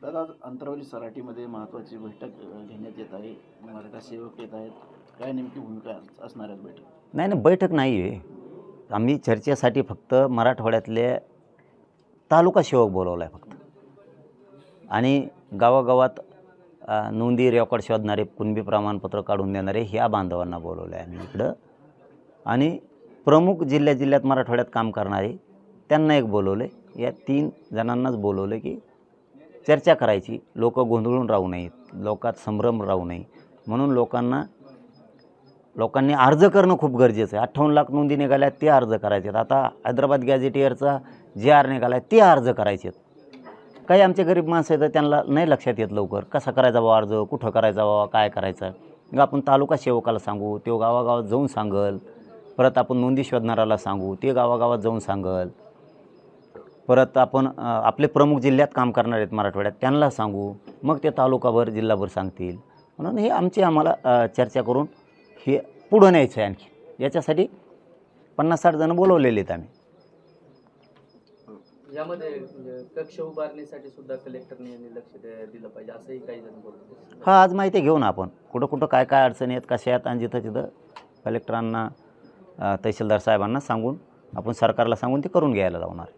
दादा, आज अंतरावली सराटीमध्ये महत्त्वाची बैठक घेण्यात येत आहे. मराठा सेवक येत आहेत. काय नेमकी भूमिका असणार आहे बैठक? नाही बैठक नाही आहे. आम्ही चर्चेसाठी फक्त मराठवाड्यातले तालुका सेवक बोलवला आहे फक्त. आणि गावागावात नोंदी रेकॉर्ड शोधणारे, कुणबी प्रमाणपत्र काढून देणारे ह्या बांधवांना बोलवलं आहे आम्ही इकडं. आणि प्रमुख जिल्ह्यात मराठवाड्यात काम करणारे त्यांना एक बोलवलं आहे. या 3 जणांनाच बोलवलं की चर्चा करायची. लोक गोंधळून राहू नयेत, लोकात संभ्रम राहू नये म्हणून लोकांनी अर्ज करणं खूप गरजेचं आहे. 58 लाख नोंदी निघाल्या, ते अर्ज करायचे. आता हैदराबाद गॅझेटियरचा JR निघाला आहे, ते अर्ज करायचे. काही आमचे गरीब माणसं आहेत, त्यांना नाही लक्षात येत लवकर कसा करायचा बाबा अर्ज, कुठं करायचा बाबा, काय करायचं. मग आपण तालुका सेवकाला सांगू, तो गावागावात जाऊन सांगल. परत आपण नोंदी शोधणाऱ्याला सांगू, ते गावागावात जाऊन सांगल. परत आपण आपले प्रमुख जिल्ह्यात काम करणार आहेत मराठवाड्यात, त्यांना सांगू. मग ते तालुकाभर जिल्हाभर सांगतील. म्हणून हे आम्हाला चर्चा करून हे पुढं न्यायचं आहे. आणखी याच्यासाठी 50-60 जण बोलवलेले आहेत आम्ही. यामध्ये कक्ष उभारणीसाठी सुद्धा कलेक्टरने लक्ष दिलं पाहिजे असंही काही जण बोलतात. हा, आज माहिती घेऊ ना आपण कुठं काय अडचणी आहेत, कशा आहेत. आणि जिथं कलेक्टरांना, तहसीलदार साहेबांना सांगून आपण सरकारला सांगून ते करून घ्यायला लावणार.